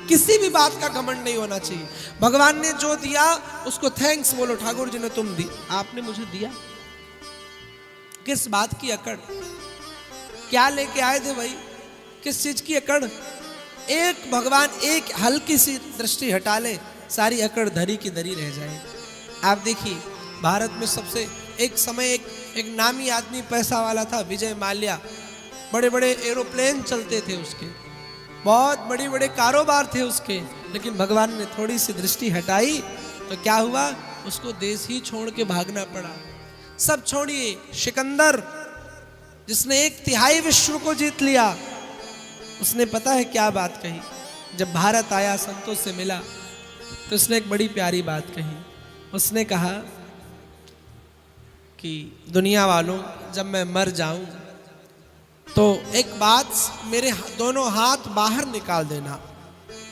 किसी भी बात का घमंड नहीं होना चाहिए। भगवान ने जो दिया उसको थैंक्स बोलो, ठाकुर जी ने तुम दी, आपने मुझे दिया। किस बात की अकड़, क्या लेके आए थे भाई, किस चीज की अकड़? एक भगवान एक हल्की सी दृष्टि हटा ले, सारी अकड़ धरी की धरी रह जाए। आप देखिए भारत में सबसे एक समय एक नामी आदमी पैसा वाला था, विजय माल्या। बड़े बड़े एरोप्लेन चलते थे उसके, बहुत बड़े बड़े कारोबार थे उसके, लेकिन भगवान ने थोड़ी सी दृष्टि हटाई तो क्या हुआ, उसको देश ही छोड़ के भागना पड़ा। सब छोड़िए, सिकंदर जिसने 1/3 विश्व को जीत लिया, उसने पता है क्या बात कही? जब भारत आया, संतों से मिला, तो उसने एक बड़ी प्यारी बात कही। उसने कहा कि दुनिया वालों, जब मैं मर जाऊं तो एक बात, मेरे दोनों हाथ बाहर निकाल देना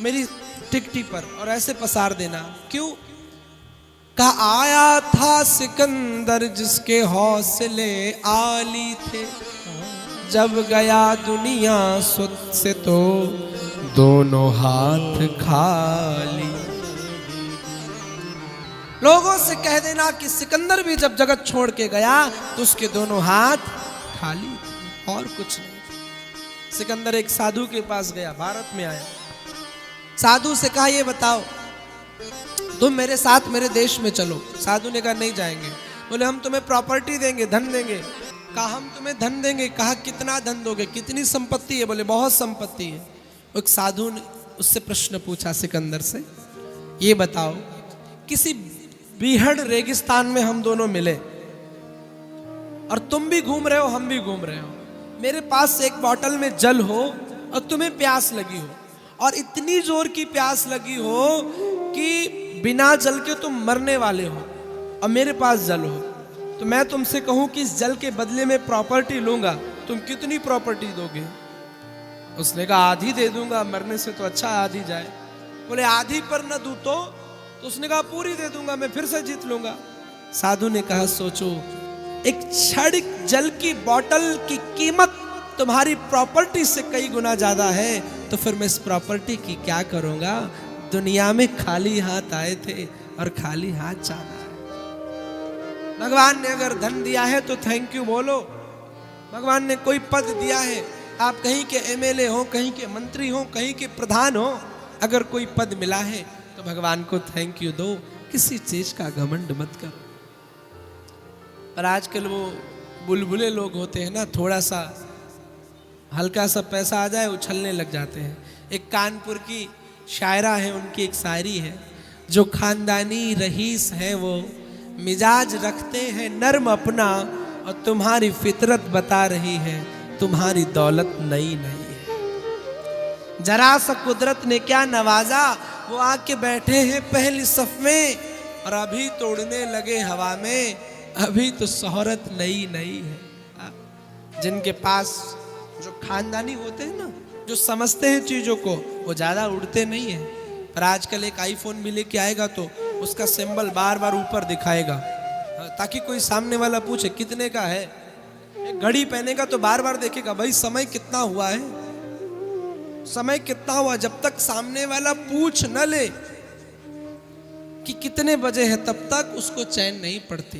मेरी टिकटी पर और ऐसे पसार देना। क्यों? कहा आया था सिकंदर जिसके हौसले आली थे, जब गया दुनिया से तो दोनों हाथ खाली। लोगों से कह देना कि सिकंदर भी जब जगत छोड़ के गया तो उसके दोनों हाथ खाली थे और कुछ नहीं। सिकंदर एक साधु के पास गया, भारत में आया, साधु से कहा ये बताओ तुम मेरे साथ मेरे देश में चलो। साधु ने कहा नहीं जाएंगे। बोले हम तुम्हें प्रॉपर्टी देंगे, धन देंगे। कहा हम तुम्हें धन देंगे। कहा कितना धन दोगे, कितनी संपत्ति है? बोले बहुत संपत्ति है। एक साधु ने उससे प्रश्न पूछा सिकंदर से, ये बताओ किसी बीहड़ रेगिस्तान में हम दोनों मिले और तुम भी घूम रहे हो हम भी घूम रहे हो, मेरे पास एक बोतल में जल हो और तुम्हें प्यास लगी हो, और इतनी जोर की प्यास लगी हो कि बिना जल के तुम मरने वाले हो, और मेरे पास जल हो, तो मैं तुमसे कहूं कि इस जल के बदले में प्रॉपर्टी लूंगा, तुम कितनी प्रॉपर्टी दोगे? उसने कहा आधी दे दूंगा, मरने से तो अच्छा आधी जाए। बोले आधी पर न दूं तो उसने कहा पूरी दे दूंगा, मैं फिर से जीत लूंगा। साधु ने कहा सोचो, एक क्षण जल की बोतल की कीमत तुम्हारी प्रॉपर्टी से कई गुना ज्यादा है, तो फिर मैं इस प्रॉपर्टी की क्या करूंगा? दुनिया में खाली हाथ आए थे और खाली हाथ जाना है। भगवान ने अगर धन दिया है तो थैंक यू बोलो। भगवान ने कोई पद दिया है, आप कहीं के एमएलए हो, कहीं के मंत्री हो, कहीं के प्रधान हो, अगर कोई पद मिला है तो भगवान को थैंक यू दो, किसी चीज का घमंड मत करो। और आजकल वो बुलबुले लोग होते हैं ना, थोड़ा सा हल्का सा पैसा आ जाए उछलने लग जाते हैं। एक कानपुर की शायरा है, उनकी एक शायरी है, जो खानदानी रईस है वो मिजाज रखते हैं नर्म अपना, और तुम्हारी फितरत बता रही है तुम्हारी दौलत नई नहीं है। जरा सा कुदरत ने क्या नवाजा, वो आके बैठे हैं पहली सफ में और अभी तोड़ने लगे हवा में, अभी तो शोहरत नई नई है। जिनके पास जो खानदानी होते हैं ना, जो समझते हैं चीजों को, वो ज्यादा उड़ते नहीं है। पर आजकल एक आईफोन भी लेके आएगा तो उसका सिंबल बार बार ऊपर दिखाएगा, ताकि कोई सामने वाला पूछे कितने का है। एक घड़ी पहनेगा तो बार बार देखेगा भाई समय कितना हुआ है, समय कितना हुआ। जब तक सामने वाला पूछ न ले कि कितने बजे हैं, तब तक उसको चैन नहीं पड़ती।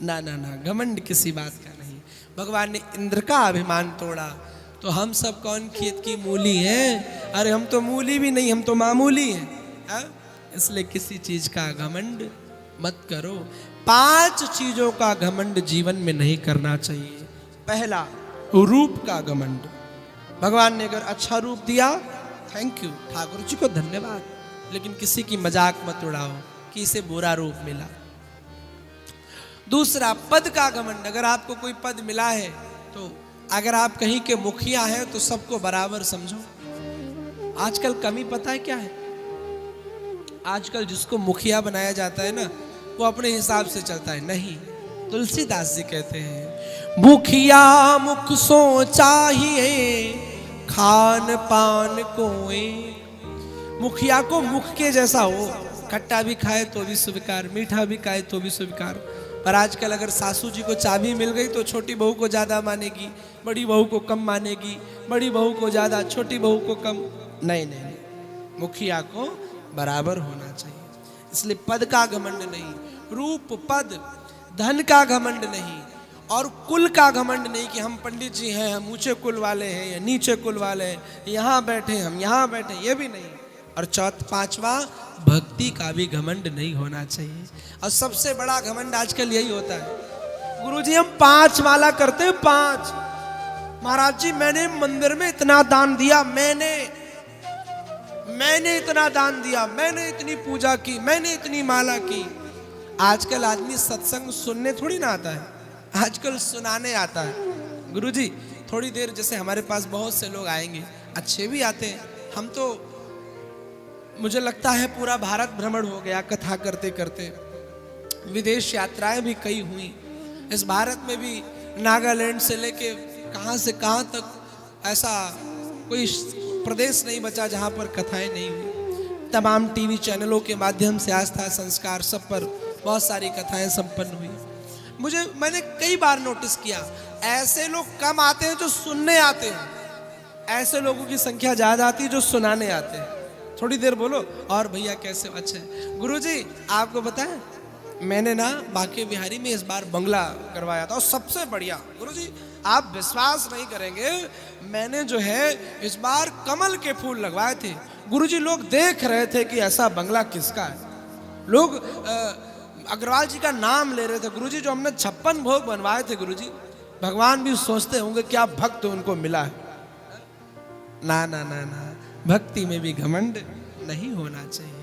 ना ना ना, घमंड किसी बात का नहीं। भगवान ने इंद्र का अभिमान तोड़ा तो हम सब कौन खेत की मूली हैं? अरे हम तो मूली भी नहीं, हम तो मामूली हैं। इसलिए किसी चीज का घमंड मत करो। 5 चीजों का घमंड जीवन में नहीं करना चाहिए। पहला, रूप का घमंड। भगवान ने अगर अच्छा रूप दिया थैंक यू, ठाकुर जी को धन्यवाद, लेकिन किसी की मजाक मत उड़ाओ कि इसे बुरा रूप मिला। दूसरा, पद का घमंड। अगर आपको कोई पद मिला है तो अगर आप कहीं के मुखिया हैं तो सबको बराबर समझो। आजकल कमी पता है क्या है? आजकल जिसको मुखिया बनाया जाता है ना, वो अपने हिसाब से चलता है। नहीं, तुलसीदास जी कहते हैं मुखिया मुख सो चाहिए खान पान कोई। मुखिया को मुख के जैसा हो, खट्टा भी खाए तो भी स्वीकार, मीठा भी खाए तो भी स्वीकार। पर आजकल अगर सासू जी को चाबी मिल गई तो छोटी बहू को ज्यादा मानेगी, बड़ी बहू को कम मानेगी, बड़ी बहू को ज्यादा, छोटी बहू को कम। नहीं नहीं, मुखिया को बराबर होना चाहिए। इसलिए पद का घमंड नहीं, रूप पद धन का घमंड नहीं, और कुल का घमंड नहीं कि हम पंडित जी हैं, हम ऊंचे कुल वाले हैं या नीचे कुल वाले हैं, यहाँ बैठे हम यहाँ बैठे, ये भी नहीं। और पांचवा, भक्ति का भी घमंड नहीं होना चाहिए। और सबसे बड़ा घमंड आजकल यही होता है, गुरुजी हम 5 माला करते हैं, 5। महाराज जी मैंने मंदिर में इतना दान दिया, मैंने इतना दान दिया, मैंने इतनी पूजा की, मैंने इतनी माला की। आजकल आदमी सत्संग सुनने थोड़ी ना आता है, आजकल सुनाने आता है। गुरुजी थोड़ी देर, जैसे हमारे पास बहुत से लोग आएंगे, अच्छे भी आते हैं, हम तो मुझे लगता है पूरा भारत भ्रमण हो गया कथा करते करते, विदेश यात्राएं भी कई हुई। इस भारत में भी नागालैंड से लेके कहां से कहां तक ऐसा कोई प्रदेश नहीं बचा जहां पर कथाएं नहीं हुई। तमाम टीवी चैनलों के माध्यम से आस्था संस्कार सब पर बहुत सारी कथाएं संपन्न हुई। मैंने कई बार नोटिस किया, ऐसे लोग कम आते हैं जो सुनने आते हैं, ऐसे लोगों की संख्या ज्यादा आती है जो सुनाने आते हैं। थोड़ी देर बोलो, और भैया कैसे, अच्छा गुरुजी आपको बताएं, मैंने ना बांके बिहारी में इस बार बंगला करवाया था, और सबसे बढ़िया। गुरुजी आप विश्वास नहीं करेंगे, मैंने जो है इस बार कमल के फूल लगवाए थे। गुरुजी लोग देख रहे थे कि ऐसा बंगला किसका है, लोग अग्रवाल जी का नाम ले रहे थे। गुरुजी जो हमने 56 भोग बनवाए थे, गुरुजी भगवान भी सोचते होंगे क्या भक्त उनको मिला है। ना ना ना ना, भक्ति में भी घमंड नहीं होना चाहिए।